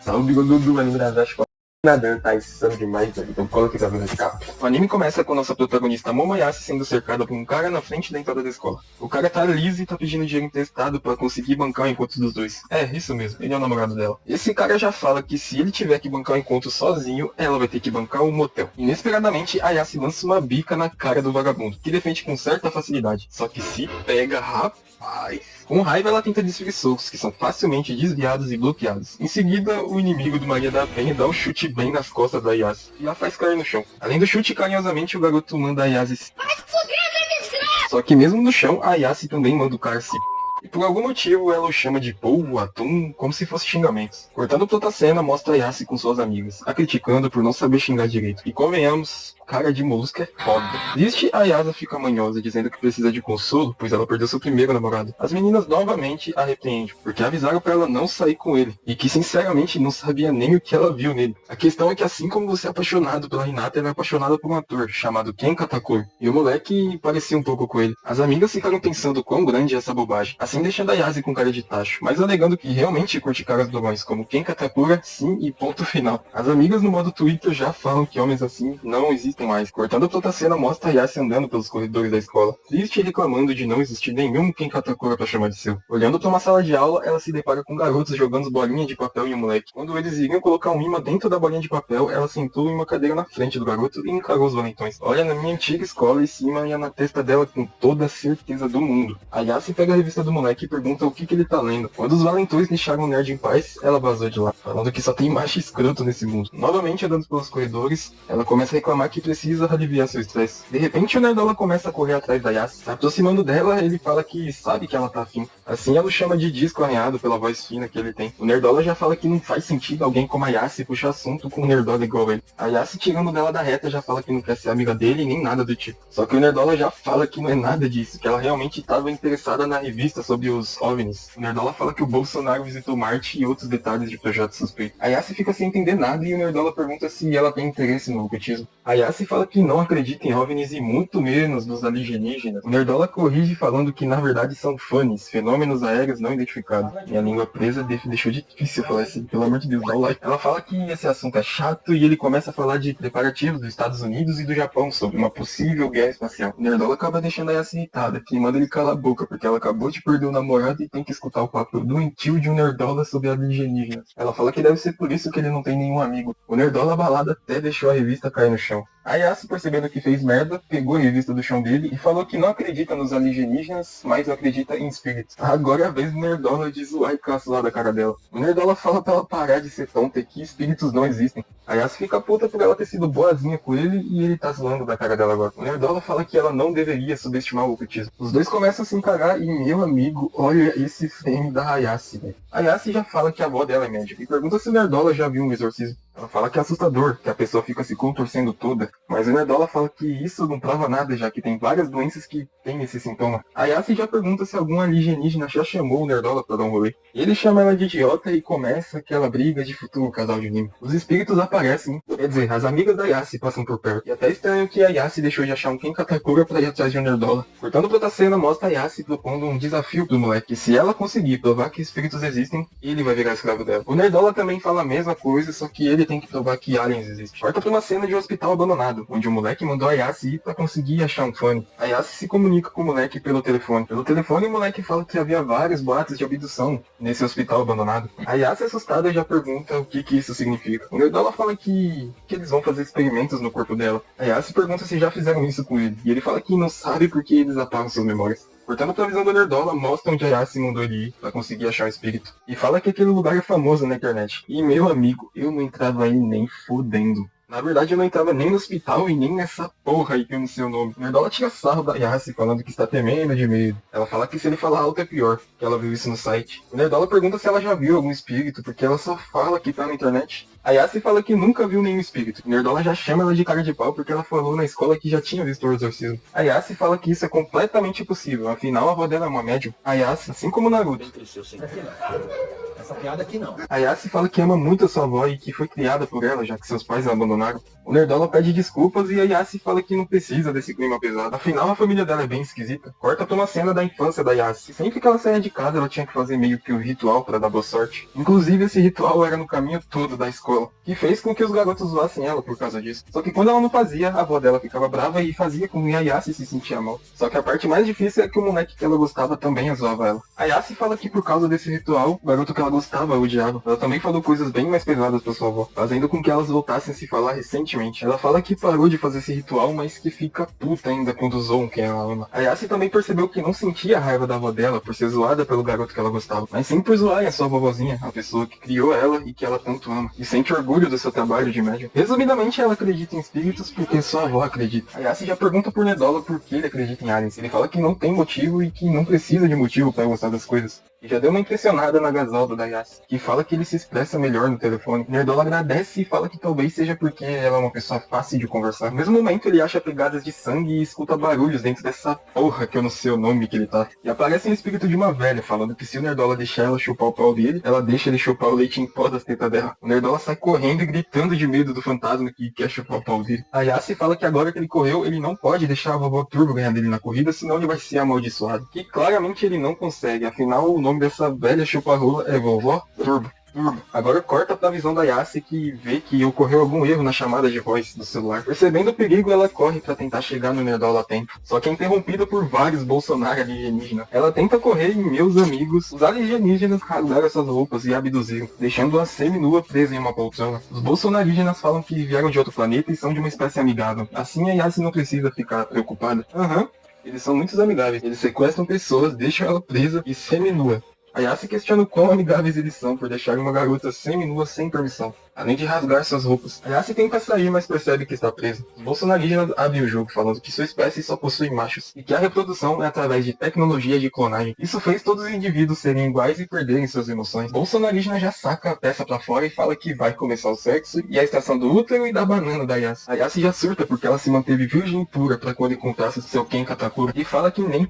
Salve, Dudu, anime das acho que nadando tá insano demais, velho. Então coloca essa de capa. O anime começa com a nossa protagonista Momoyase sendo cercada por um cara na frente da entrada da escola. O cara tá liso e tá pedindo dinheiro emprestado pra conseguir bancar o encontro dos dois. É, isso mesmo, ele é o namorado dela. Esse cara já fala que se ele tiver que bancar o encontro sozinho, ela vai ter que bancar o motel. Inesperadamente, a Yase lança uma bica na cara do vagabundo, que defende com certa facilidade. Só que se pega, rapaz... Com raiva, ela tenta desferir socos, que são facilmente desviados e bloqueados. Em seguida, o inimigo do Maria da Penha dá um chute bem nas costas da Yase e a faz cair no chão. Além do chute, carinhosamente, o garoto manda a Yase se... Só que mesmo no chão, a Yase também manda o cara se... E por algum motivo ela o chama de polvo, atum, como se fosse xingamentos. Cortando toda a cena, mostra a Yase com suas amigas, a criticando por não saber xingar direito. E convenhamos, cara de molusco é foda. Triste, a Yasa fica manhosa, dizendo que precisa de consolo, pois ela perdeu seu primeiro namorado. As meninas novamente a repreendem, porque avisaram pra ela não sair com ele, e que sinceramente não sabia nem o que ela viu nele. A questão é que assim como você é apaixonado pela Hinata, ela é apaixonada por um ator, chamado Ken Katakuri, e o moleque parecia um pouco com ele. As amigas ficaram pensando quão grande é essa bobagem, assim deixando a Yase com cara de tacho, mas alegando que realmente curte caras durões, como Ken Katakura, sim e ponto final. As amigas no modo Twitter já falam que homens assim não existem mais. Cortando toda a cena, mostra a Yase andando pelos corredores da escola, triste e reclamando de não existir nenhum Ken Katakura pra chamar de seu. Olhando pra uma sala de aula, ela se depara com garotos jogando bolinha de papel em um moleque. Quando eles iriam colocar um imã dentro da bolinha de papel, ela sentou em uma cadeira na frente do garoto e encarou os valentões. Olha, na minha antiga escola, esse imã ia na testa dela com toda a certeza do mundo. A Yase pega a revista do moleque e pergunta o que ele tá lendo. Quando os valentões deixaram o nerd em paz, ela vazou de lá, falando que só tem macho escroto nesse mundo. Novamente andando pelos corredores, ela começa a reclamar que precisa aliviar seu estresse. De repente o nerdola começa a correr atrás da Yase. Se aproximando dela, ele fala que sabe que ela tá afim. Assim ela o chama de disco arranhado pela voz fina que ele tem. O nerdola já fala que não faz sentido alguém como a Yase puxar assunto com um nerdola igual ele. A Yase, tirando dela da reta, já fala que não quer ser amiga dele nem nada do tipo. Só que o nerdola já fala que não é nada disso, que ela realmente estava interessada na revista sobre os OVNIs. O nerdola fala que o Bolsonaro visitou Marte e outros detalhes de projeto suspeito. A Yase fica sem entender nada e o nerdola pergunta se ela tem interesse no ocultismo. A Yase fala que não acredita em OVNIs e muito menos nos alienígenas. O nerdola corrige falando que na verdade são FANIs, fenômenos aéreos não identificados. Minha língua presa deixou difícil falar assim, pelo amor de Deus, dá um like. Ela fala que esse assunto é chato e ele começa a falar de preparativos dos Estados Unidos e do Japão sobre uma possível guerra espacial. O nerdola acaba deixando a Yase irritada, que manda ele calar a boca, porque ela acabou de perder o namorado e tem que escutar o papo doentio de um nerdola sobre alienígenas. Ela fala que deve ser por isso que ele não tem nenhum amigo. O nerdola abalado até deixou a revista cair no chão. A Yase, percebendo que fez merda, pegou a revista do chão dele e falou que não acredita nos alienígenas, mas acredita em espíritos. Agora é a vez do nerdola de zoar e caçoar da cara dela. O nerdola fala pra ela parar de ser tonta e que espíritos não existem. A Yase fica puta por ela ter sido boazinha com ele e ele tá zoando da cara dela agora. O nerdola fala que ela não deveria subestimar o ocultismo. Os dois começam a se encarar e, meu amigo, olha esse frame da Yase, velho. A Yase já fala que a avó dela é médica e pergunta se o nerdola já viu um exorcismo. Ela fala que é assustador, que a pessoa fica se contorcendo toda, mas o nerdola fala que isso não prova nada, já que tem várias doenças que têm esse sintoma. A Yase já pergunta se algum alienígena já chamou o nerdola pra dar um rolê. Ele chama ela de idiota e começa aquela briga de futuro casal de anime. Os espíritos aparecem, quer dizer, as amigas da Yase passam por perto. E até estranho que a Yase deixou de achar um Ken Katakura pra ir atrás de um nerdola. Cortando pra outra cena, mostra a Yase propondo um desafio pro moleque. Se ela conseguir provar que espíritos existem, ele vai virar escravo dela. O nerdola também fala a mesma coisa, só que ele tem que provar que aliens existem. Corta pra uma cena de um hospital abandonado, onde o moleque mandou a Yase ir pra conseguir achar um fã. A Yase se comunica com o moleque pelo telefone. Pelo telefone, o moleque fala que havia vários boatos de abdução nesse hospital abandonado. A Yase, assustada, já pergunta o que isso significa. O nerdola fala que eles vão fazer experimentos no corpo dela. A Yase pergunta se já fizeram isso com ele, e ele fala que não sabe porque eles apagam suas memórias. Cortando pra visão do nerdola, mostra onde a Yase mandou ele ir pra conseguir achar o espírito. E fala que aquele lugar é famoso na internet. E meu amigo, eu não entrava aí nem fodendo. Na verdade, eu não entrava nem no hospital e nem nessa porra aí que eu não sei o nome. O nerdola tira sarro da Yase, falando que está temendo de medo. Ela fala que se ele falar alto é pior, que ela viu isso no site. O nerdola pergunta se ela já viu algum espírito, porque ela só fala que tá na internet. A Yase fala que nunca viu nenhum espírito. O nerdola já chama ela de cara de pau porque ela falou na escola que já tinha visto o exorcismo. A Yase fala que isso é completamente impossível, afinal a avó dela é uma médium. A Yase, assim como o Naruto, Essa piada aqui não. a Yase fala que ama muito a sua avó e que foi criada por ela, já que seus pais a abandonaram. O Nerdola pede desculpas e a Yassi fala que não precisa desse clima pesado. Afinal, a família dela é bem esquisita. Corta pra uma cena da infância da Yassi. Sempre que ela saía de casa, ela tinha que fazer meio que um ritual para dar boa sorte. Inclusive, esse ritual era no caminho todo da escola, que fez com que os garotos zoassem ela por causa disso. Só que quando ela não fazia, a avó dela ficava brava e fazia com que a Yassi se sentia mal. Só que a parte mais difícil é que o moleque que ela gostava também zoava ela. A Yassi fala que por causa desse ritual, o garoto que ela gostava odiava. Ela também falou coisas bem mais pesadas pra sua avó, fazendo com que elas voltassem a se falar recentemente. Ela fala que parou de fazer esse ritual, mas que fica puta ainda quando zoam quem ela ama. A Yassi também percebeu que não sentia a raiva da avó dela por ser zoada pelo garoto que ela gostava, mas sim por zoarem a sua vovozinha, a pessoa que criou ela e que ela tanto ama, e sente orgulho do seu trabalho de médium. Resumidamente, ela acredita em espíritos porque sua avó acredita. A Yassi já pergunta por Nerdola por que ele acredita em aliens. Ele fala que não tem motivo e que não precisa de motivo para gostar das coisas. E já deu uma impressionada na Gasolda da Yassi, que fala que ele se expressa melhor no telefone. Nerdola agradece e fala que talvez seja porque ela é uma pessoa fácil de conversar. No mesmo momento, ele acha pegadas de sangue e escuta barulhos dentro dessa porra que eu não sei o nome que ele tá. E aparece o espírito de uma velha, falando que se o Nerdola deixar ela chupar o pau dele, ela deixa ele chupar o leite em pó das tetas dela. O Nerdola sai correndo e gritando de medo do fantasma que quer chupar o pau dele. A Yassi fala que agora que ele correu, ele não pode deixar a vovó Turbo ganhar dele na corrida, senão ele vai ser amaldiçoado. Que claramente ele não consegue, afinal o nome dessa velha chupa-rola é vovó Turbo. Agora corta pra visão da Yassi, que vê que ocorreu algum erro na chamada de voz do celular. Percebendo o perigo, ela corre pra tentar chegar no Nerdola a tempo. Só que é interrompida por vários Bolsonaro alienígenas. Ela tenta correr e, meus amigos, os alienígenas rasgaram suas roupas e abduziram, deixando-a semi-nua presa em uma poltrona. Os bolsonarígenas falam que vieram de outro planeta e são de uma espécie amigável. Assim a Yassi não precisa ficar preocupada. Eles são muito amigáveis. Eles sequestram pessoas, deixam ela presa e semi-nua. A Yassi questiona o quão amigáveis eles são por deixar uma garota semi-nua sem permissão, além de rasgar suas roupas. A Yassi tenta sair, mas percebe que está presa. Os bolsonarígenas abrem o jogo, falando que sua espécie só possui machos, e que a reprodução é através de tecnologia de clonagem. Isso fez todos os indivíduos serem iguais e perderem suas emoções. O bolsonarígena já saca a peça pra fora e fala que vai começar o sexo, e a extração do útero e da banana da Yassi. A Yassi já surta porque ela se manteve virgem pura pra quando encontrasse seu Ken Katakura, e fala que nem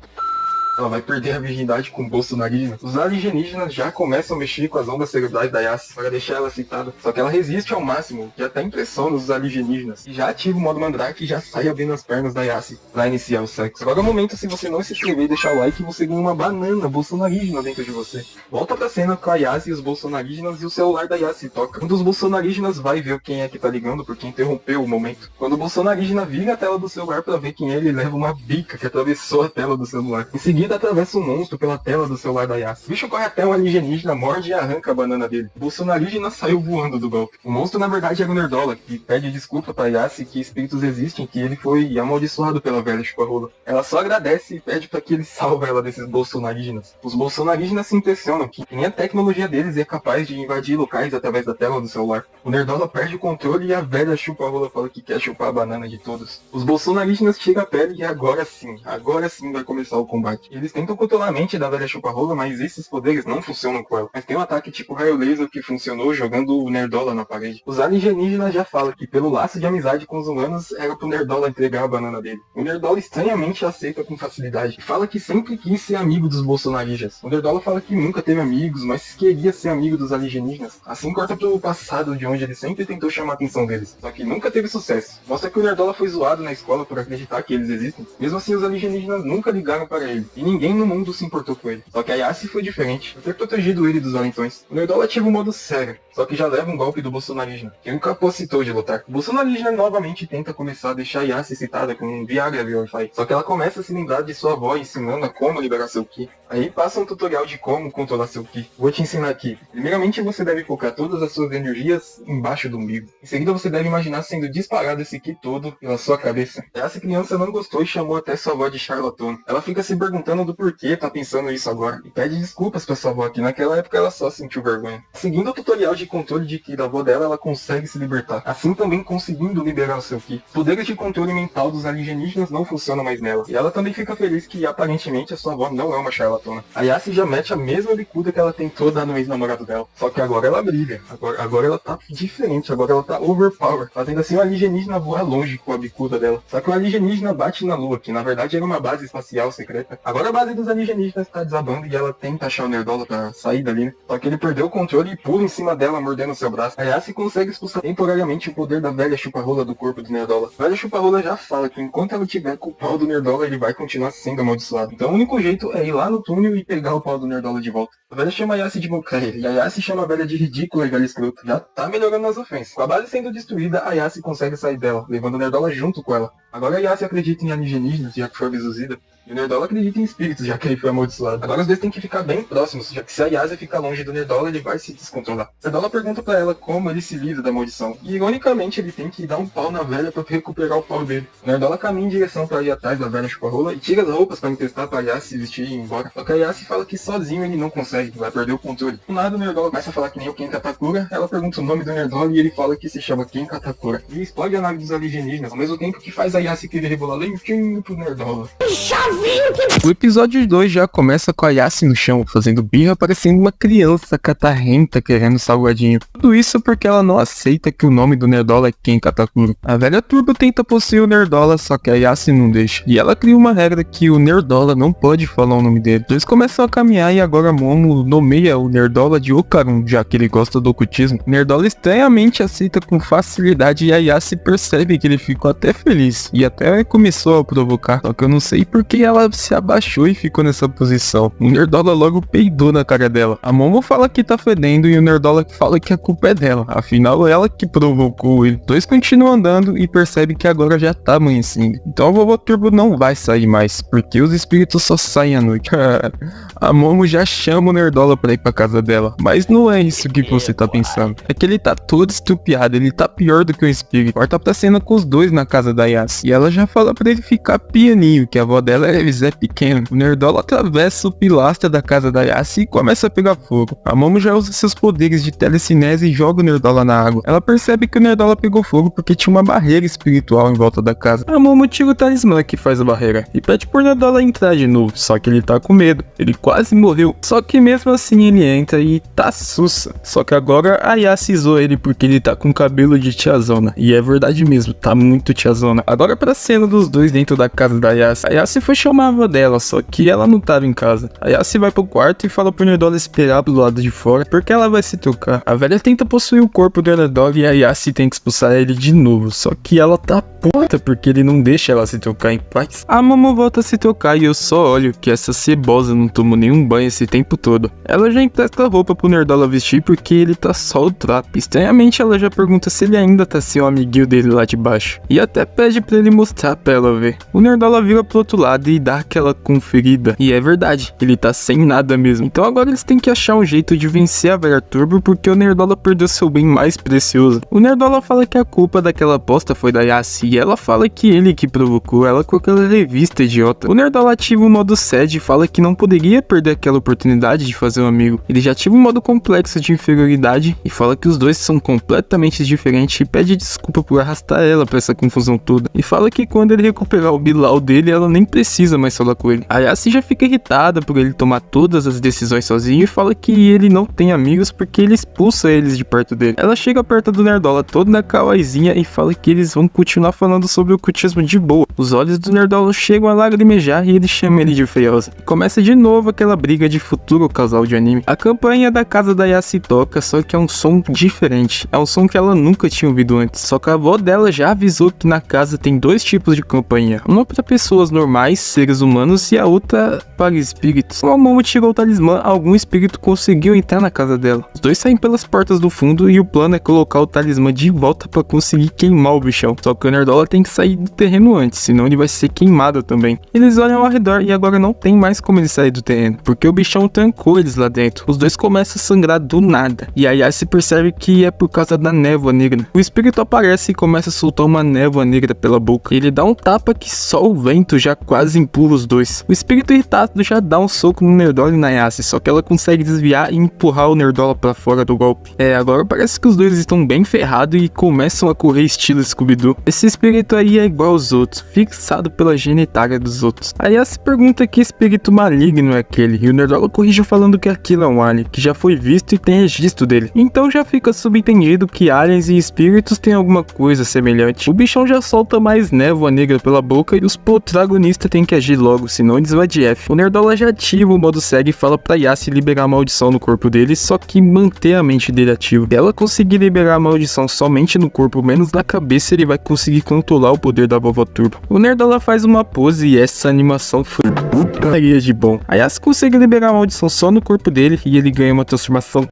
ela vai perder a virgindade com o bolsonarismo. Os alienígenas já começam a mexer com as ondas cerebrais da Yassi para deixar ela excitada. Só que ela resiste ao máximo, que até impressiona os alienígenas. E já ativa o modo Mandrake e já sai abrindo as pernas da Yassi para iniciar o sexo. Agora é o momento, se você não se inscrever e deixar o like, você ganha uma banana bolsonarígena dentro de você. Volta pra cena com a Yassi e os bolsonarígenas e o celular da Yassi toca. Um dos bolsonarígenas vai ver quem é que tá ligando porque interrompeu o momento. Quando o bolsonarígena vira a tela do celular para ver quem é, ele leva uma bica que atravessou a tela do celular. Em seguida, atravessa um monstro pela tela do celular da Yassi. O bicho corre até um alienígena, morde e arranca a banana dele. O bolsonarígena saiu voando do golpe. O monstro na verdade era o Nerdola, que pede desculpa pra Yassi que espíritos existem, que ele foi amaldiçoado pela velha chupa-rola. Ela só agradece e pede pra que ele salve ela desses bolsonarígenas. Os bolsonarígenas se impressionam que nem a tecnologia deles é capaz de invadir locais através da tela do celular. O Nerdola perde o controle e a velha chupa-rola fala que quer chupar a banana de todos. Os bolsonarígenas tiram a pele e agora sim vai começar o combate. Eles tentam controlar a mente da velha chupa-rola, mas esses poderes não funcionam com ela. Mas tem um ataque tipo raio laser que funcionou jogando o Nerdola na parede. Os alienígenas já falam que pelo laço de amizade com os humanos era pro Nerdola entregar a banana dele. O Nerdola estranhamente aceita com facilidade e fala que sempre quis ser amigo dos bolsonarígenas. O Nerdola fala que nunca teve amigos, mas queria ser amigo dos alienígenas. Assim corta pro passado de onde ele sempre tentou chamar a atenção deles, só que nunca teve sucesso. Mostra que o Nerdola foi zoado na escola por acreditar que eles existem. Mesmo assim, os alienígenas nunca ligaram para ele, e ninguém no mundo se importou com ele. Só que a Yassi foi diferente, por ter protegido ele dos valentões. O Nerdola ativa o modo sério, só que já leva um golpe do bolsonarígena, que o incapacitou de lutar. O bolsonarígena novamente tenta começar a deixar a Yassi excitada com um Viagra via Wi-Fi, só que ela começa a se lembrar de sua avó ensinando a como liberar seu Ki. Aí passa um tutorial de como controlar seu Ki. Vou te ensinar aqui. Primeiramente você deve focar todas as suas energias embaixo do umbigo. Em seguida você deve imaginar sendo disparado esse Ki todo pela sua cabeça. Essa criança não gostou e chamou até sua avó de charlatona. Ela fica se perguntando do porquê tá pensando isso agora, e pede desculpas pra sua avó, que naquela época ela só sentiu vergonha. Seguindo o tutorial de controle de Ki da avó dela, ela consegue se libertar, assim também conseguindo liberar o seu Ki. Poderes de controle mental dos alienígenas não funcionam mais nela, e ela também fica feliz que aparentemente a sua avó não é uma charlatona. A Yassi já mete a mesma bicuda que ela tentou dar no ex-namorado dela, só que agora ela brilha, agora ela tá diferente, agora ela tá overpower, fazendo assim o alienígena voar longe com a bicuda dela. Só que o alienígena bate na lua, que na verdade era uma base espacial secreta. Agora Agora a base dos alienígenas tá desabando e ela tenta achar o Nerdola pra sair dali, né? Só que ele perdeu o controle e pula em cima dela, mordendo seu braço. A Yassi consegue expulsar temporariamente o poder da velha chupa-rola do corpo do Nerdola. A velha chupa-rola já fala que enquanto ela tiver com o pau do Nerdola, ele vai continuar sendo amaldiçoado. Então o único jeito é ir lá no túnel e pegar o pau do Nerdola de volta. A velha chama a Yassi de Mocaia, e a Yassi chama a velha de ridícula e velha escrota. Já tá melhorando nas ofensas. Com a base sendo destruída, a Yassi consegue sair dela, levando o Nerdola junto com ela. Agora a Yassi acredita em alienígenas, já que foi abduzida. E o Nerdola acredita em espíritos, já que ele foi amaldiçoado. Agora os dois têm que ficar bem próximos, já que se a Yassi ficar longe do Nerdola, ele vai se descontrolar. O Nerdola pergunta pra ela como ele se livra da maldição. E ironicamente, ele tem que dar um pau na velha pra recuperar o pau dele. O Nerdola caminha em direção pra ir atrás da velha chupa-rola e tira as roupas pra emprestar pra Yassi se vestir e ir embora. Só que a Yassi fala que sozinho ele não consegue, vai perder o controle. Do nada o Nerdola começa a falar que nem o Ken Katakura. Ela pergunta o nome do Nerdola e ele fala que se chama Ken Katakura. E explode a nave dos alienígenas, ao mesmo tempo que faz a Yassi querer rebolar lentinho pro Nerdola. O episódio 2 já começa com a Yassi no chão, fazendo birra, parecendo uma criança catarrenta querendo salgadinho. Tudo isso porque ela não aceita que o nome do Nerdola é Ken Katakura. A velha Turbo tenta possuir o Nerdola, só que a Yassi não deixa. E ela cria uma regra que o Nerdola não pode falar o nome dele. Eles começam a caminhar e agora Momo nomeia o Nerdola de Okarun, já que ele gosta do ocultismo. O Nerdola estranhamente aceita com facilidade e a Yassi percebe que ele ficou até feliz. E até começou a provocar, só que eu não sei porque ela se abaixou e ficou nessa posição. O Nerdola logo peidou na cara dela. A Momo fala que tá fedendo e o Nerdola fala que a culpa é dela. Afinal, ela que provocou ele. Os dois continuam andando e percebem que agora já tá amanhecendo. Então a vovó Turbo não vai sair mais, porque os espíritos só saem à noite. A Momo já chama o Nerdola pra ir pra casa dela. Mas não é isso que você tá pensando. É que ele tá todo estupiado, ele tá pior do que o espírito. Corta pra cena com os dois na casa da Yassi. E ela já fala pra ele ficar pianinho, que a avó dela é Zé Pequeno. O Nerdola atravessa o pilastra da casa da Yassi e começa a pegar fogo. A Momo já usa seus poderes de telecinese e joga o Nerdola na água. Ela percebe que o Nerdola pegou fogo porque tinha uma barreira espiritual em volta da casa. A Momo tira o talismã que faz a barreira e pede por Nerdola entrar de novo, só que ele tá com medo. Ele quase morreu, só que mesmo assim ele entra e tá sussa. Só que agora a Yassi zoa ele porque ele tá com cabelo de tiazona. E é verdade mesmo, tá muito tiazona. Agora pra cena dos dois dentro da casa da Yassi. A Yassi foi chamar a avó dela, só que ela não tava em casa. A Yassi vai pro quarto e fala pro Nerdola esperar do lado de fora, porque ela vai se trocar. A velha tenta possuir o corpo do Nerdola e a Yassi tem que expulsar ele de novo, só que ela tá puta porque ele não deixa ela se trocar em paz. A Momo volta a se trocar e eu só olho que essa cebosa não tomou nenhum banho esse tempo todo. Ela já empresta a roupa pro Nerdola vestir porque ele tá só o trapo. Estranhamente ela já pergunta se ele ainda tá sem o amiguinho dele lá de baixo. E até pede pra ele mostrar pra ela ver. O Nerdola vira pro outro lado e dá aquela conferida. E é verdade, ele tá sem nada mesmo. Então agora eles têm que achar um jeito de vencer a velha Turbo porque o Nerdola perdeu seu bem mais precioso. O Nerdola fala que a culpa daquela aposta foi da Yassi e ela fala que ele que provocou ela com aquela revista idiota. O Nerdola ativa o modo sede e fala que não poderia perder aquela oportunidade de fazer um amigo. Ele já ativa o modo complexo de inferioridade e fala que os dois são completamente diferentes e pede desculpa por arrastar ela pra essa confusão toda. E fala que quando ele recuperar o Bilal dele, ela nem precisa mais falar com ele. A Yassi já fica irritada por ele tomar todas as decisões sozinho e fala que ele não tem amigos porque ele expulsa eles de perto dele. Ela chega perto do Nerdola toda kawaiizinha e fala que eles vão continuar falando sobre o ocultismo de boa. Os olhos do Nerdola chegam a lagrimejar e ele chama ele de feiosa. Começa de novo aquela briga de futuro casal de anime. A campanha da casa da Yassi toca, só que é um som diferente. É um som que ela nunca tinha ouvido antes. Só que a avó dela já avisou que na casa tem dois tipos de campanha. Uma para pessoas normais, seres humanos, e a outra para espíritos. Como a Momo tirou o talismã, algum espírito conseguiu entrar na casa dela. Os dois saem pelas portas do fundo e o plano é colocar o talismã de volta para conseguir queimar o bichão. Só que o Nerdola tem que sair do terreno antes, senão ele vai ser queimado também. Eles olham ao redor e agora não tem mais como ele sair do terreno, porque o bichão trancou eles lá dentro. Os dois começam a sangrar do nada, e a Yassi percebe que é por causa da névoa negra. O espírito aparece e começa a soltar uma névoa negra pela boca. Ele dá um tapa que só o vento já quase empurra os dois. O espírito irritado já dá um soco no Nerdola e na Yassi, só que ela consegue desviar e empurrar o Nerdola pra fora do golpe. Agora parece que os dois estão bem ferrados e começam a correr estilo Scooby-Doo. Esse espírito aí é igual aos outros, fixado pela genitália dos outros. Aí ela se pergunta que espírito maligno é aquele, e o Nerdola corrige falando que aquilo é um alien, que já foi visto e tem registro dele. Então já fica subentendido que aliens e espíritos têm alguma coisa semelhante. O bichão já solta mais névoa negra pela boca e os protagonistas têm que agir logo, senão eles vai de F. O Nerdola já ativa o modo cego e fala pra Yassi liberar a maldição no corpo dele, só que manter a mente dele ativa. Se ela conseguir liberar a maldição somente no corpo, menos na cabeça, ele vai conseguir controlar o poder da Vovó Turbo. O Nerdola faz uma pose e essa animação foi putaria de bom. A Yassi consegue liberar a maldição só no corpo dele e ele ganha uma transformação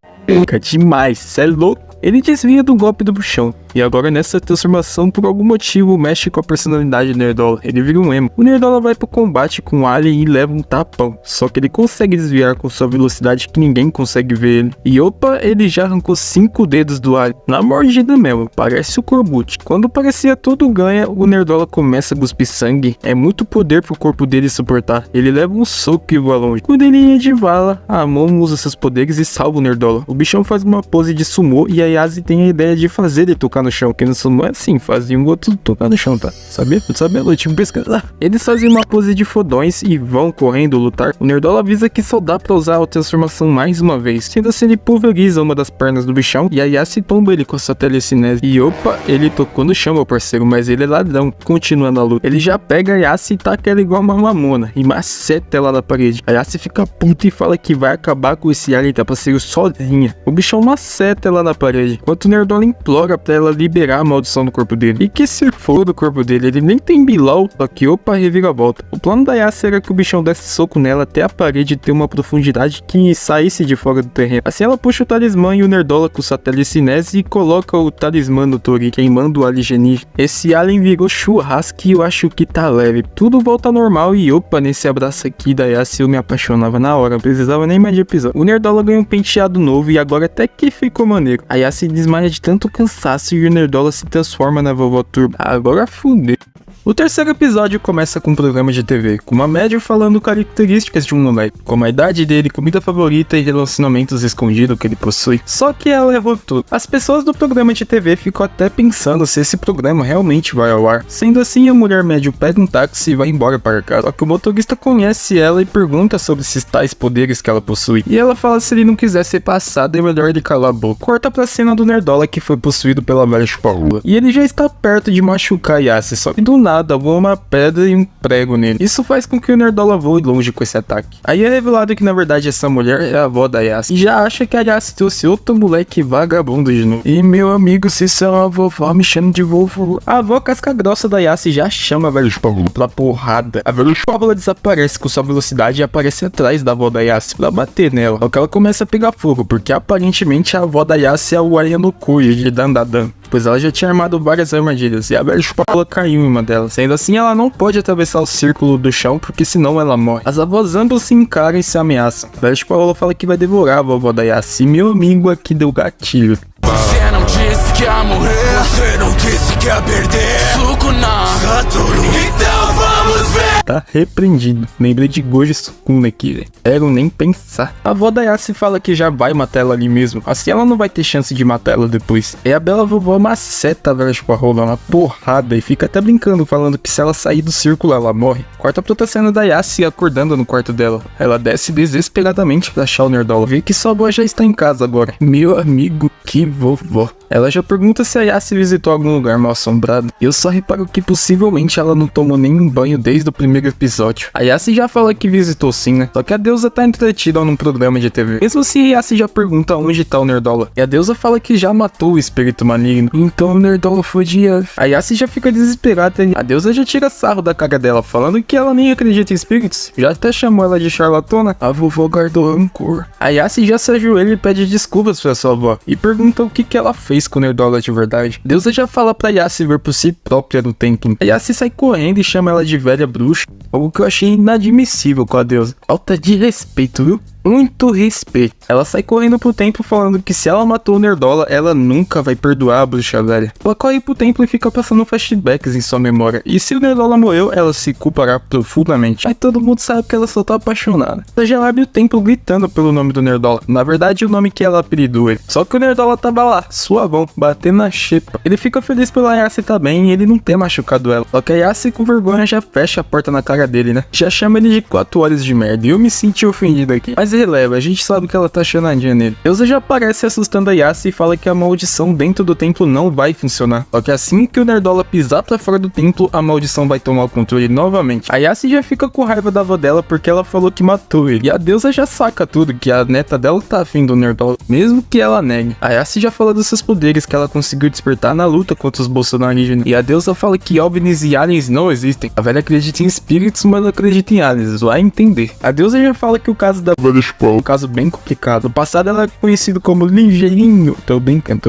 demais, cê é louco. Ele desvia do golpe do bruxão, e agora nessa transformação, por algum motivo, mexe com a personalidade do Nerdola, ele vira um emo. O Nerdola vai pro combate com o Alien e leva um tapão, só que ele consegue desviar com sua velocidade que ninguém consegue ver ele. E opa, ele já arrancou 5 dedos do Alien, na mordida mesmo, parece o Corbucci. Quando parecia tudo ganha, o Nerdola começa a cuspir sangue, é muito poder pro corpo dele suportar, ele leva um soco e voa longe. Quando ele ia de vala, a Momo usa seus poderes e salva o Nerdola. O bichão faz uma pose de sumô e a Yassi tem a ideia de fazer ele tocar no chão, que no sumô é assim, fazia um outro tocar no chão, tá? Sabia? Eu sabia, eu tinha pesquisado. Eles fazem uma pose de fodões e vão correndo lutar. O Nerdola avisa que só dá pra usar a transformação mais uma vez, sendo assim ele pulveriza uma das pernas do bichão e a Yassi tomba ele com a sua telecinese. E opa, ele tocou no chão, meu parceiro, mas ele é ladrão. Continuando a luta, ele já pega a Yassi e taca ela igual uma mamona e maceta ela na parede. A Yassi fica puta e fala que vai acabar com esse alien trapaceiro sozinha. O bichão maceta ela na parede, enquanto o Nerdola implora pra ela liberar a maldição do corpo dele. E que se for do corpo dele, ele nem tem bilau, só que opa, reviravolta. O plano da Yassi era que o bichão desse soco nela até a parede ter uma profundidade que saísse de fora do terreno. Assim ela puxa o talismã e o Nerdola com sua telecinese e coloca o talismã no Tori, queimando o alienígena. Esse alien virou churrasco e eu acho que tá leve. Tudo volta ao normal e opa, nesse abraço aqui da Yassi eu me apaixonava na hora, não precisava nem mais de episódio. O Nerdola ganhou um penteado novo e agora até que ficou maneiro. A Yassi desmaia de tanto cansaço e o Nerdola se transforma na Vovó Turbo. Agora fudeu. O terceiro episódio começa com um programa de TV, com uma médium falando características de um moleque, como a idade dele, comida favorita e relacionamentos escondidos que ele possui. Só que ela errou tudo. As pessoas do programa de TV ficam até pensando se esse programa realmente vai ao ar. Sendo assim, a mulher médium pega um táxi e vai embora para casa. Só que o motorista conhece ela e pergunta sobre esses tais poderes que ela possui. E ela fala se ele não quiser ser passado, é melhor ele calar a boca. Corta pra cena do Nerdola que foi possuído pela velha chupa-rua. E ele já está perto de machucar Yassi, só que do nada voa uma pedra e um prego nele. Isso faz com que o Nerdola voe longe com esse ataque. Aí é revelado que na verdade essa mulher é a avó da Yassi. E já acha que a Yassi trouxe outro moleque vagabundo de novo. E meu amigo, se são a vovó me chama de vovô. A avó casca grossa da Yassi já chama a velha chupa-rua pra porrada. A velha chupa-rua desaparece com sua velocidade e aparece atrás da avó da Yassi pra bater nela. Só que ela começa a pegar fogo, porque aparentemente a avó da Yassi é o Ayanokuya de Dandadan, pois ela já tinha armado várias armadilhas e a velha chupa-rua caiu em uma delas. Sendo assim, ela não pode atravessar o círculo do chão, porque senão ela morre. As avós ambas se encaram e se ameaçam. A velha chupa-rua fala que vai devorar a vovó da Yassi. E meu amigo aqui deu gatilho. Você não disse que ia morrer, você não disse que ia perder. Suco na Hattori. Então vamos ver. Tá repreendido. Lembrei de Gojo Sukuna aqui, velho. Quero nem pensar. A avó da Yassi fala que já vai matar ela ali mesmo. Assim ela não vai ter chance de matar ela depois. E a bela vovó maceta a velha chupa-rua uma porrada e fica até brincando, falando que se ela sair do círculo ela morre. Corta pra outra cena da Yassi acordando no quarto dela. Ela desce desesperadamente pra achar o Nerdola. Vê que sua avó já está em casa agora. Meu amigo, que vovó. Ela já pergunta se a Yassi visitou algum lugar mal assombrado. Eu só reparo que possivelmente ela não tomou nenhum banho desde o primeiro episódio. A Yassi já fala que visitou sim, né? Só que a deusa tá entretida num programa de TV. Mesmo assim, a Yassi já pergunta onde tá o Nerdola. E a deusa fala que já matou o espírito maligno. Então o Nerdola foi de F. A Yassi já fica desesperada. A deusa já tira sarro da cara dela, falando que ela nem acredita em espíritos. Já até chamou ela de charlatona. A vovó guardou rancor. A Yassi já se ajoelha e pede desculpas pra sua avó. E pergunta o que ela fez com o Nerdola de verdade. A deusa já fala pra Yassi ver por si própria no templo. A Yassi sai correndo e chama ela de velha bruxa. Algo que eu achei inadmissível com a deusa. Falta de respeito, viu? muito respeito. Ela sai correndo pro templo falando que se ela matou o Nerdola, ela nunca vai perdoar a bruxa velha. Ela corre pro templo e fica passando flashbacks em sua memória. E se o Nerdola morreu, ela se culpará profundamente. Aí todo mundo sabe que ela só tá apaixonada. Ela já abre o templo gritando pelo nome do Nerdola. Na verdade, o nome que ela apelidou ele. Só que o Nerdola tava lá, suavão, batendo na xepa. Ele fica feliz pela Yassi também e ele não ter machucado ela. Só que a Yassi com vergonha já fecha a porta na cara dele, né? Já chama ele de 4 olhos de merda. E eu me senti ofendido aqui. Mas releva, a gente sabe que ela tá chanadinha nele. Deusa já aparece assustando a Yassi e fala que a maldição dentro do templo não vai funcionar. Só que assim que o Nerdola pisar pra fora do templo, a maldição vai tomar o controle novamente. A Yassi já fica com raiva da avó dela porque ela falou que matou ele. E a deusa já saca tudo, que a neta dela tá afim do Nerdola, mesmo que ela negue. A Yassi já fala dos seus poderes que ela conseguiu despertar na luta contra os bolsonarígenas. E a deusa fala que OVNIs e aliens não existem. A velha acredita em espíritos, mas não acredita em aliens. Vai entender. A deusa já fala que o caso da velha é um caso bem complicado. No passado ela é conhecido como Ligeirinho. Tô brincando.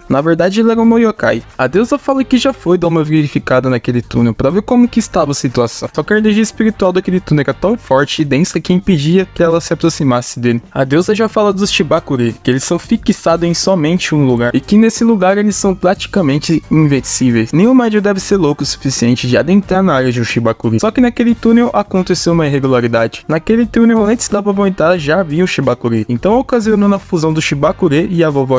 Na verdade ele era um yokai. A deusa fala que já foi dar uma verificada naquele túnel pra ver como que estava a situação. Só que a energia espiritual daquele túnel era tão forte e densa que impedia que ela se aproximasse dele. A deusa já fala dos Shibakure, que eles são fixados em somente um lugar, e que nesse lugar eles são praticamente invencíveis. Nenhum médium deve ser louco o suficiente de adentrar na área de um Shibakure. Só que naquele túnel aconteceu uma irregularidade. Naquele túnel, antes da vovó entrar, já havia um Shibakure, então ocasionando a fusão do Shibakure e a vovó.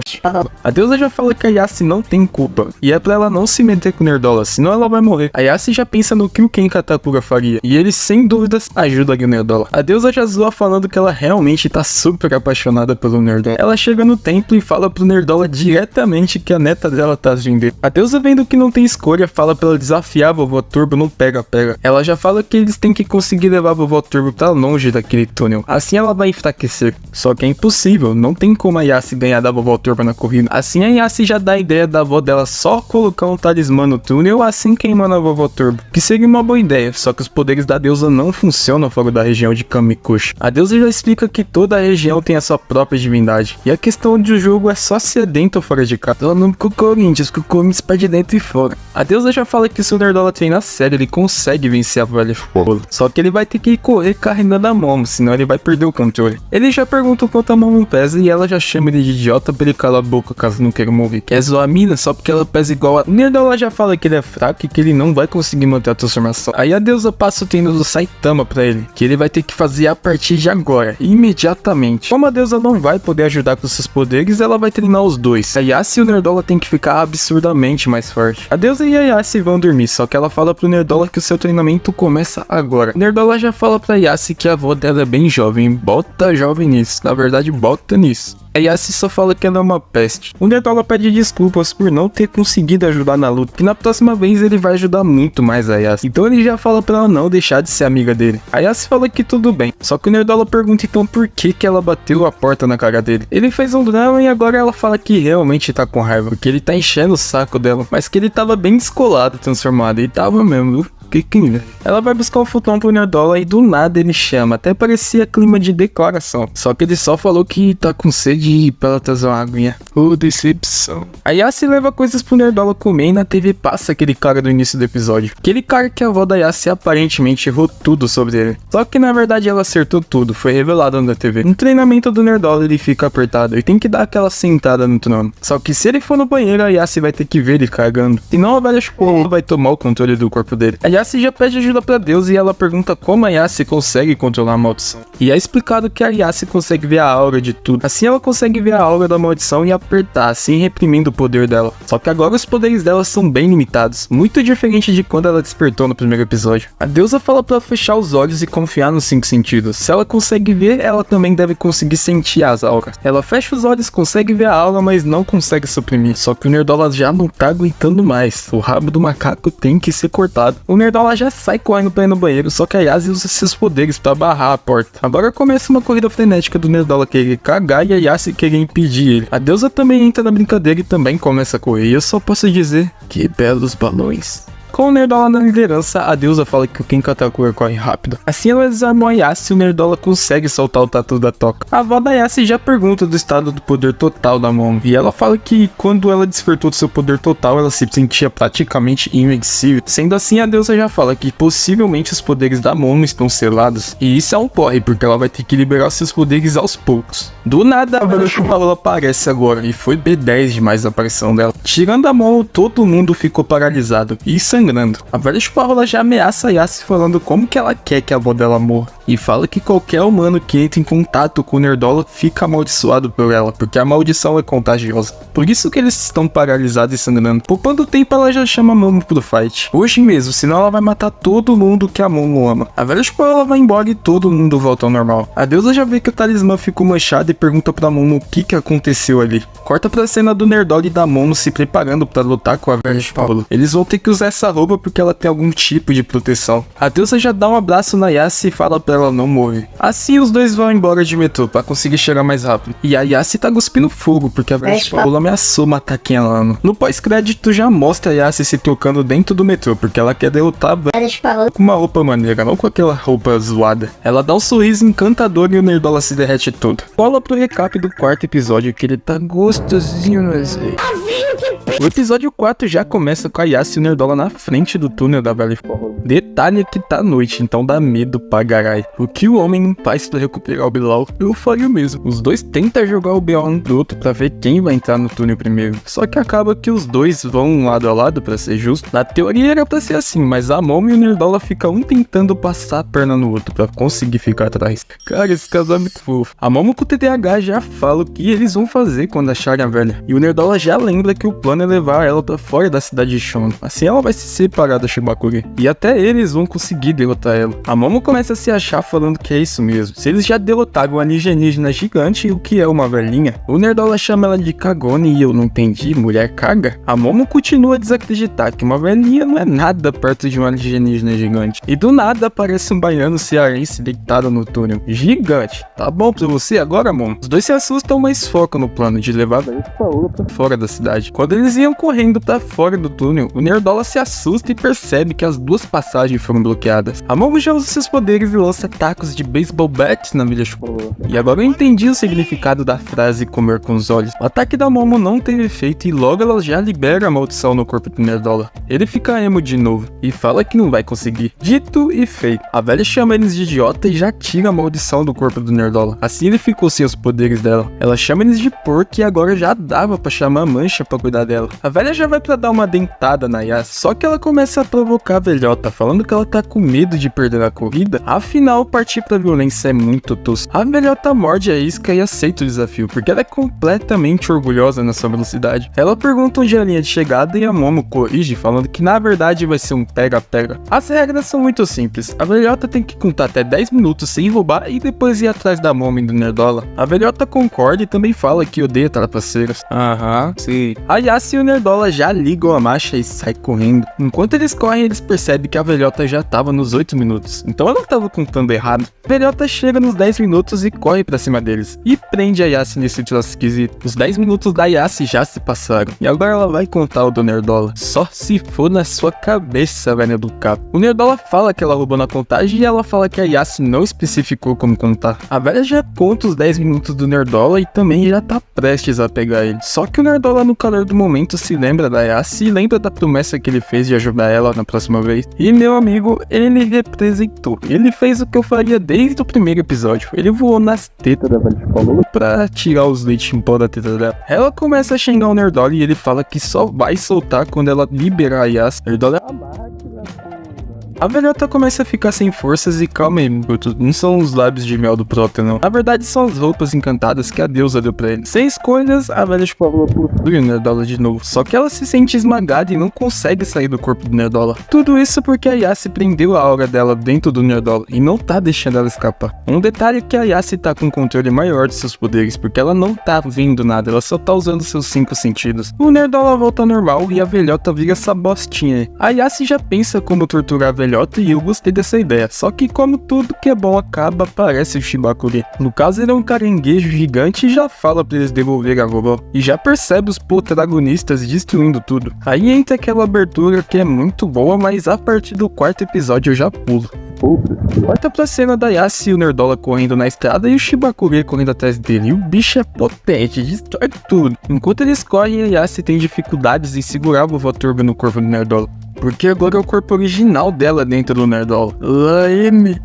A deusa já fala que a Yassi não tem culpa, e é pra ela não se meter com o Nerdola, senão ela vai morrer. A Yassi já pensa no que o Ken Katakura faria, e ele sem dúvidas ajuda o Nerdola. A deusa já zoa falando que ela realmente tá super apaixonada pelo Nerdola. Ela chega no templo e fala pro Nerdola diretamente que a neta dela tá agindo dele. A deusa, vendo que não tem escolha, fala pra ela desafiar a vovó Turbo no pega-pega. Ela já fala que eles têm que conseguir levar a vovó Turbo pra longe daquele túnel, assim ela vai enfraquecer. Só que é impossível, não tem como a Yassi ganhar da vovó Turbo na corrida. Assim a Yassi já dá a ideia da avó dela só colocar um talismã no túnel, assim queimando a vovó Turbo, que seria uma boa ideia, só que os poderes da deusa não funcionam fora da região de Kamikushi. A deusa já explica que toda a região tem a sua própria divindade, e a questão do jogo é só ser dentro ou fora de casa. Ela não com o Corinthians, que o Corinthians perde dentro e fora. A deusa já fala que se o Nerdola treinar sério, ele consegue vencer a velha fogo. Só que ele vai ter que correr carregando a Momo, senão ele vai perder o controle. Ele já pergunta o quanto a Momo pesa e ela já chama ele de idiota pra ele calar a boca caso não queira morrer. Quer zoar a mina só porque ela pesa igual a... O Nerdola já fala que ele é fraco e que ele não vai conseguir manter a transformação. Aí a deusa passa o treino do Saitama pra ele, que ele vai ter que fazer a partir de agora, imediatamente. Como a deusa não vai poder ajudar com seus poderes, ela vai treinar os dois. A Yassi e o Nerdola tem que ficar absurdamente mais forte. A deusa e a Yassi vão dormir, só que ela fala pro Nerdola que o seu treinamento começa agora. O Nerdola já fala pra Yassi que a avó dela é bem jovem, bota jovem nisso, na verdade bota nisso. A Yassi só fala que ela é uma peste. O Nerdola pede desculpas por não ter conseguido ajudar na luta, que na próxima vez ele vai ajudar muito mais a Yassi. Então ele já fala pra ela não deixar de ser amiga dele. A Yassi fala que tudo bem, só que o Nerdola pergunta então por que ela bateu a porta na cara dele. Ele fez um drama e agora ela fala que realmente tá com raiva, porque ele tá enchendo o saco dela, mas que ele tava bem descolado, transformado, e tava mesmo, viu? Ela vai buscar o futon pro Nerdola e do nada ele chama, até parecia clima de declaração. Só que ele só falou que tá com sede pra ela trazer uma aguinha. Decepção. A Yassi leva coisas pro Nerdola comer e na TV passa aquele cara do início do episódio. Aquele cara que a avó da Yassi aparentemente errou tudo sobre ele. Só que na verdade ela acertou tudo, foi revelado na TV. No treinamento do Nerdola ele fica apertado e tem que dar aquela sentada no trono. Só que se ele for no banheiro a Yassi vai ter que ver ele cagando. Senão a velha escola vai tomar o controle do corpo dele. A Yassi já pede ajuda pra Deus e ela pergunta como a Yassi consegue controlar a maldição. E é explicado que a Yassi consegue ver a aura de tudo. Assim ela consegue ver a aura da maldição e apertar, assim reprimindo o poder dela. Só que agora os poderes dela são bem limitados, muito diferente de quando ela despertou no primeiro episódio. A deusa fala pra ela fechar os olhos e confiar nos 5 sentidos. Se ela consegue ver, ela também deve conseguir sentir as auras. Ela fecha os olhos, consegue ver a aura, mas não consegue suprimir. Só que o Nerdola já não tá aguentando mais. O rabo do macaco tem que ser cortado. O Nerdola já sai correndo pra ir no banheiro, só que a Yassi usa seus poderes pra barrar a porta. Agora começa uma corrida frenética do Nerdola querer cagar e a Yassi querer impedir ele. A deusa também entra na brincadeira e também começa a correr. E eu só posso dizer, que belos balões. Com o Nerdola na liderança, a deusa fala que o Ken Katakura corre rápido. Assim ela desarma a Yassi e o Nerdola consegue soltar o tatu da toca. A avó da Yassi já pergunta do estado do poder total da Momo, e ela fala que quando ela despertou do seu poder total, ela se sentia praticamente invencível. Sendo assim, a deusa já fala que possivelmente os poderes da Momo estão selados, e isso é um porre, porque ela vai ter que liberar seus poderes aos poucos. Do nada, a velha Chupa-Rola aparece agora, e foi B10 demais a aparição dela. Tirando a Momo, todo mundo ficou paralisado e sangrando. A velha Chupa-Rola já ameaça a Yassi falando como que ela quer que a avó dela morra, e fala que qualquer humano que entre em contato com o Nerdola fica amaldiçoado por ela, porque a maldição é contagiosa. Por isso que eles estão paralisados e sangrando. Poupando tempo, ela já chama a Momo pro fight. Hoje mesmo, senão ela vai matar todo mundo que a Momo ama. A velha Chupa-Rola vai embora e todo mundo volta ao normal. A deusa já vê que o talismã ficou manchado e pergunta pra Momo o que aconteceu ali. Corta pra cena do Nerdola e da Momo se preparando pra lutar com a velha Chupa-Rola. Eles vão ter que usar essa roupa porque ela tem algum tipo de proteção. A deusa já dá um abraço na Yassi e fala pra ela não morrer. Assim os dois vão embora de metrô pra conseguir chegar mais rápido. E a Yassi tá cuspindo fogo porque a velha Chupa-Rola ameaçou matar quem ela ama. No pós-crédito já mostra a Yassi se trocando dentro do metrô porque ela quer derrotar a velha Chupa-Rola com uma roupa maneira, não com aquela roupa zoada. Ela dá um sorriso encantador e o Nerdola se derrete todo. Cola pro recap do quarto episódio que ele tá gostosinho no Z. O episódio 4 já começa com a Yassi e o Nerdola na frente do túnel da velha Chupa-Rola. Detalhe é que tá noite, então dá medo pra garai. O que o homem não faz pra recuperar o Bilal, eu faria o mesmo. Os dois tentam jogar o BO um do outro pra ver quem vai entrar no túnel primeiro. Só que acaba que os dois vão lado a lado, pra ser justo. Na teoria era pra ser assim, mas a Momo e o Nerdola ficam um tentando passar a perna no outro pra conseguir ficar atrás. Cara, esse casal é muito fofo. A Momo com o TDAH já fala o que eles vão fazer quando acharem a velha. E o Nerdola já lembra que o plano é levar ela pra fora da cidade de Shono. Assim ela vai se separar da Shibakure. E até eles vão conseguir derrotar ela. A Momo começa a se achar falando que é isso mesmo. Se eles já derrotaram um alienígena gigante, o que é uma velhinha? O Nerdola chama ela de Kagone e eu não entendi, mulher caga? A Momo continua a desacreditar que uma velhinha não é nada perto de um alienígena gigante. E do nada aparece um baiano cearense deitado no túnel. Gigante. Tá bom pra você agora, Momo? Os dois se assustam, mas focam no plano de levar a velha Chupa-Rola pra fora da cidade. Quando eles iam correndo pra fora do túnel, o Nerdola se assusta e percebe que as duas passagens foram bloqueadas. A Momo já usa seus poderes e lança tacos de baseball bat na velha Chupa-Rola. E agora eu entendi o significado da frase comer com os olhos. O ataque da Momo não teve efeito e logo ela já libera a maldição no corpo do Nerdola. Ele fica emo de novo e fala que não vai conseguir. Dito e feito. A velha chama eles de idiota e já tira a maldição do corpo do Nerdola. Assim ele ficou sem os poderes dela. Ela chama eles de porco e agora já dava pra chamar a Mancha pra cuidar dela. A velha já vai pra dar uma dentada na Yassi, só que ela começa a provocar a velhota, falando que ela tá com medo de perder a corrida. Afinal, partir pra violência é muito tosco. A velhota morde a isca e aceita o desafio, porque ela é completamente orgulhosa na sua velocidade. Ela pergunta onde é a linha de chegada e a Momo corrige, falando que na verdade vai ser um pega-pega. As regras são muito simples. A velhota tem que contar até 10 minutos sem roubar e depois ir atrás da Momo e do Nerdola. A velhota concorda e também fala que odeia trapaceiros. Sim. A Yassi e o Nerdola já ligam a marcha e saem correndo. Enquanto eles correm, eles percebem que a velhota já tava nos 8 minutos. Então ela tava contando errado. A velhota chega nos 10 minutos e corre pra cima deles. E prende a Yassi nesse troço esquisito. Os 10 minutos da Yassi já se passaram. E agora ela vai contar o do Nerdola. Só se for na sua cabeça, velha do capo. O Nerdola fala que ela roubou na contagem e ela fala que a Yassi não especificou como contar. A velha já conta os 10 minutos do Nerdola e também já tá prestes a pegar ele. Só que o Nerdola no calor do momento se lembra da Yassi e lembra da promessa que ele fez de ajudar ela na próxima vez. E meu amigo, ele representou. Ele fez o que eu faria desde o primeiro episódio. Ele voou nas tetas da velha Chupa-Rola pra tirar os leite em pó da teta dela. Ela começa a xingar o Nerdola e ele fala que só vai soltar quando ela liberar a Yassi. Nerdola é uma A velhota começa a ficar sem forças e calma aí, bruto, não são os lábios de mel do Prota, não. Na verdade, são as roupas encantadas que a deusa deu pra ele. Sem escolhas, a velha Chupa-Rola possui o Nerdola de novo. Só que ela se sente esmagada e não consegue sair do corpo do Nerdola. Tudo isso porque a Yassi prendeu a aura dela dentro do Nerdola e não tá deixando ela escapar. Um detalhe é que a Yassi tá com um controle maior de seus poderes, porque ela não tá vendo nada, ela só tá usando seus 5 sentidos. O Nerdola volta ao normal e a velhota vira essa bostinha. A Yassi já pensa como torturar a velhota velhota e eu gostei dessa ideia. Só que como tudo que é bom acaba, aparece o Shibakure. No caso, ele é um caranguejo gigante e já fala pra eles devolverem a vovó. E já percebe os protagonistas destruindo tudo. Aí entra aquela abertura que é muito boa, mas a partir do quarto episódio eu já pulo. Corta pra cena da Yasuo e o Nerdola correndo na estrada e o Shibakure correndo atrás dele. E o bicho é potente, destrói tudo. Enquanto eles correm, a Yasuo tem dificuldades em segurar a vovó Turbo no corpo do Nerdola. Porque agora é o corpo original dela dentro do Nerdola.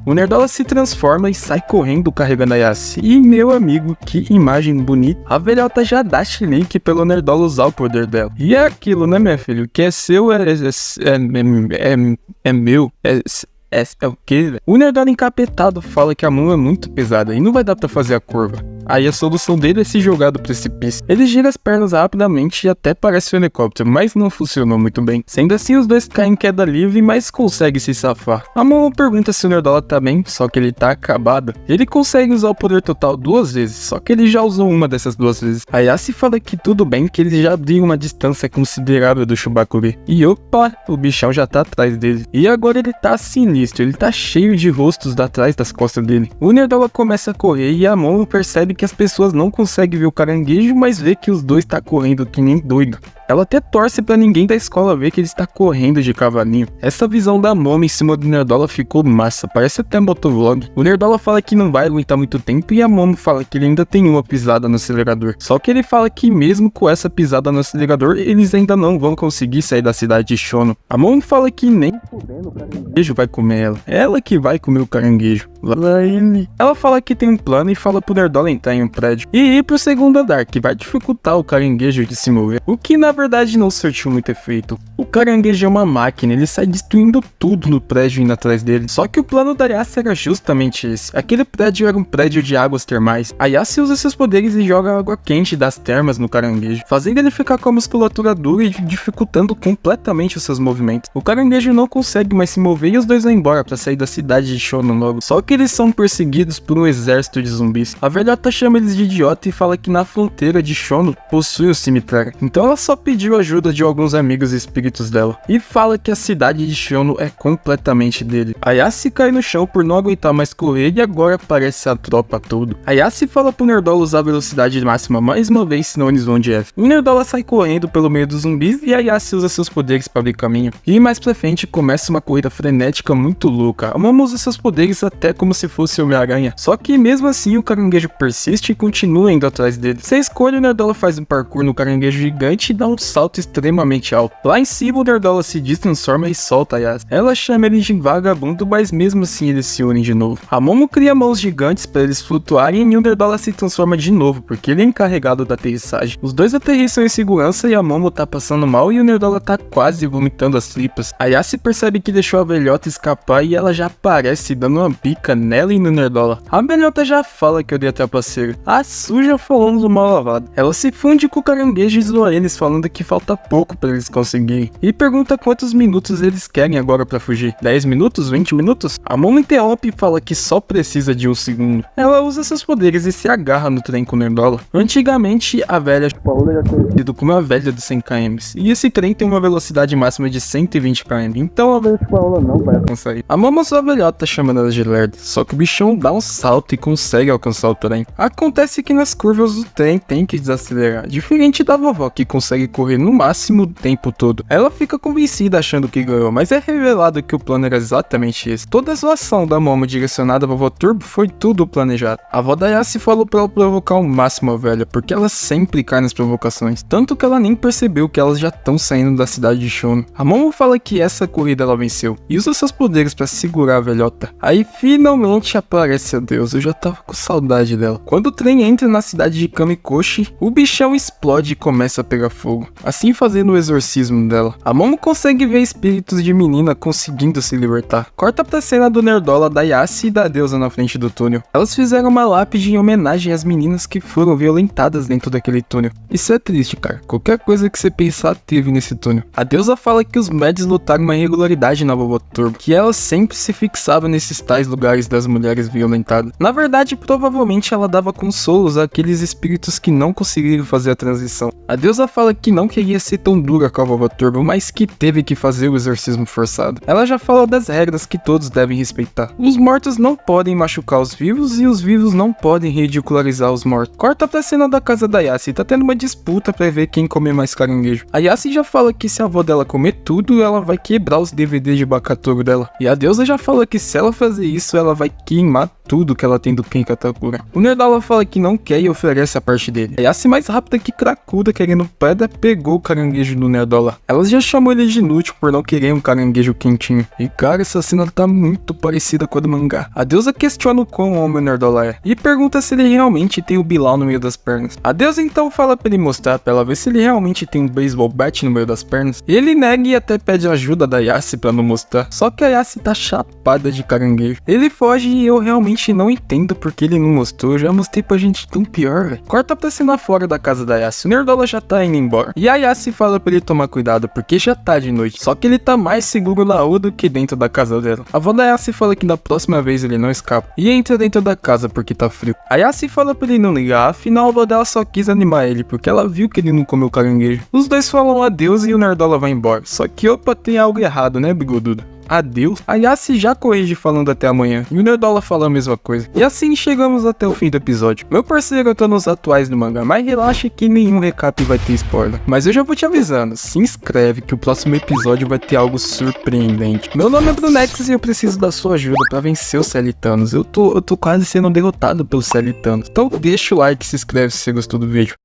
O Nerdola se transforma e sai correndo carregando a Yasuo. E meu amigo, que imagem bonita. A velhota já dá chilique pelo Nerdola usar o poder dela. E é aquilo, né, meu filho? Que é seu é meu. É o que? O Nerdola encapetado fala que a mão é muito pesada e não vai dar pra fazer a curva. Aí a solução dele é se jogar do precipício. Ele gira as pernas rapidamente e até parece um helicóptero, mas não funcionou muito bem. Sendo assim, os dois caem em queda livre, mas conseguem se safar. A Momo pergunta se o Nerdola tá bem, só que ele tá acabado. Ele consegue usar o poder total 2 vezes, só que ele já usou uma dessas 2 vezes. A Yasuo fala que tudo bem, que eles já abriram uma distância considerável do Shibakure. E opa, o bichão já tá atrás dele. E agora ele tá sinistro, ele tá cheio de rostos atrás das costas dele. O Nerdola começa a correr e a Momo percebe que as pessoas não conseguem ver o caranguejo, mas vê que os dois tá correndo que nem doido. Ela até torce pra ninguém da escola ver que ele está correndo de cavalinho. Essa visão da Momo em cima do Nerdola ficou massa, parece até motovlog. O Nerdola fala que não vai aguentar muito tempo e a Momo fala que ele ainda tem uma pisada no acelerador. Só que ele fala que mesmo com essa pisada no acelerador, eles ainda não vão conseguir sair da cidade de Shono. A Momo fala que nem o caranguejo vai comer ela. Ela que vai comer o caranguejo. Lá ele. Ela fala que tem um plano e fala pro Nerdola entrar em um prédio e ir pro segundo andar, que vai dificultar o caranguejo de se mover. O que na verdade não surtiu muito efeito. O caranguejo é uma máquina, ele sai destruindo tudo no prédio indo atrás dele. Só que o plano da Yasuo era justamente esse. Aquele prédio era um prédio de águas termais. A Yasuo usa seus poderes e joga água quente das termas no caranguejo, fazendo ele ficar com a musculatura dura e dificultando completamente os seus movimentos. O caranguejo não consegue mais se mover e os dois vão embora pra sair da cidade de Shono logo. Só que eles são perseguidos por um exército de zumbis. A velhota chama eles de idiota e fala que na fronteira de Shono possui um cemitério. Então ela só pediu ajuda de alguns amigos espíritos dela. E fala que a cidade de Shono é completamente dele. A Yasuo cai no chão por não aguentar mais correr e agora aparece a tropa toda. A Yasuo fala pro Nerdola usar a velocidade máxima mais uma vez, senão eles vão de F. O Nerdola sai correndo pelo meio dos zumbis e a Yasuo usa seus poderes para abrir caminho. E mais pra frente começa uma corrida frenética muito louca. A Momo usa seus poderes até como se fosse Homem-Aranha. Só que mesmo assim o caranguejo persiste e continua indo atrás dele. Sem escolha, o Nerdola faz um parkour no caranguejo gigante e dá um salto extremamente alto. Lá em cima o Nerdola se destransforma e solta a Yasuo. Ela chama ele de vagabundo, mas mesmo assim eles se unem de novo. A Momo cria mãos gigantes para eles flutuarem e o Nerdola se transforma de novo, porque ele é encarregado da aterrissagem. Os dois aterrissam em segurança e a Momo tá passando mal e o Nerdola tá quase vomitando as tripas. A Yasuo percebe que deixou a velhota escapar e ela já aparece dando uma bica nela e no Nerdola. A velhota já fala que odeia trapaceiro. A suja falando do mal lavado. Ela se funde com o caranguejo e zoa eles, falando que falta pouco pra eles conseguirem. E pergunta quantos minutos eles querem agora pra fugir. 10 minutos? 20 minutos? A Momo interrompe e fala que só precisa de 1 segundo. Ela usa seus poderes e se agarra no trem com o Nerdola. Antigamente, a velha Paola era conhecida como a velha dos 100 km. E esse trem tem uma velocidade máxima de 120 km. Então a velha Paola não vai alcançar isso. A Momo sua velhota chamando ela de lerda. Só que o bichão dá um salto e consegue alcançar o trem. Acontece que nas curvas o trem tem que desacelerar. Diferente da vovó que consegue correr no máximo o tempo todo. Ela fica convencida achando que ganhou, mas é revelado que o plano era exatamente esse. Toda a zoação da Momo direcionada à vovó Turbo foi tudo planejado. A avó da Yasuo falou pra ela provocar ao máximo a velha, porque ela sempre cai nas provocações. Tanto que ela nem percebeu que elas já estão saindo da cidade de Shono. A Momo fala que essa corrida ela venceu e usa seus poderes pra segurar a velhota. Aí finalmente aparece a Deus, eu já tava com saudade dela. Quando o trem entra na cidade de Kamikoshi, o bichão explode e começa a pegar fogo, assim fazendo o exorcismo dela. A Momo consegue ver espíritos de menina conseguindo se libertar. Corta pra cena do Nerdola, da Yasuo e da deusa na frente do túnel. Elas fizeram uma lápide em homenagem às meninas que foram violentadas dentro daquele túnel. Isso é triste, cara. Qualquer coisa que você pensar teve nesse túnel. A deusa fala que os médicos notaram uma irregularidade na vovó Turbo, que ela sempre se fixava nesses tais lugares das mulheres violentadas. Na verdade, provavelmente ela dava dava consolos àqueles espíritos que não conseguiram fazer a transição. A deusa fala que não queria ser tão dura com a vovó Turbo, mas que teve que fazer o exorcismo forçado. Ela já fala das regras que todos devem respeitar. Os mortos não podem machucar os vivos e os vivos não podem ridicularizar os mortos. Corta pra cena da casa da Yassi, tá tendo uma disputa pra ver quem come mais caranguejo. A Yassi já fala que se a avó dela comer tudo, ela vai quebrar os DVDs de Bakatoro dela. E a deusa já fala que se ela fazer isso, ela vai queimar tudo que ela tem do Ken Katakura. O Nerdola fala que não quer e oferece a parte dele. A Yassi, mais rápida que cracuda querendo pedra, pegou o caranguejo do Nerdola. Ela já chamou ele de inútil por não querer um caranguejo quentinho. E cara, essa cena tá muito parecida com a do mangá. A deusa questiona o quão homem o Nerdola é e pergunta se ele realmente tem o Bilal no meio das pernas. A deusa então fala pra ele mostrar, pra ela ver se ele realmente tem um baseball bat no meio das pernas. Ele nega e até pede ajuda da Yassi pra não mostrar. Só que a Yassi tá chapada de caranguejo. Ele foge e eu realmente não entendo porque ele não mostrou. Eu já mostrei pra gente tão pior, velho. Corta pra cena fora da casa da Yassi. O Nerdola já tá indo embora. E a Yassi fala pra ele tomar cuidado porque já tá de noite. Só que ele tá mais seguro na rua do que dentro da casa dela. A avó da Yassi fala que da próxima vez ele não escapa. E entra dentro da casa porque tá frio. A Yassi fala pra ele não ligar. Afinal a avó dela só quis animar ele porque ela viu que ele não comeu caranguejo. Os dois falam adeus e o Nerdola vai embora. Só que opa, tem algo errado, né, bigodudo? Adeus. A Yassi já corrige falando até amanhã. E o Nerdola fala a mesma coisa. E assim chegamos até o fim do episódio. Meu parceiro, eu tô nos atuais do mangá, mas relaxa que nenhum recap vai ter spoiler. Mas eu já vou te avisando, se inscreve que o próximo episódio vai ter algo surpreendente. Meu nome é Brunex e eu preciso da sua ajuda pra vencer os Celitanos. Eu tô quase sendo derrotado pelos Celitanos. Então deixa o like e se inscreve se você gostou do vídeo.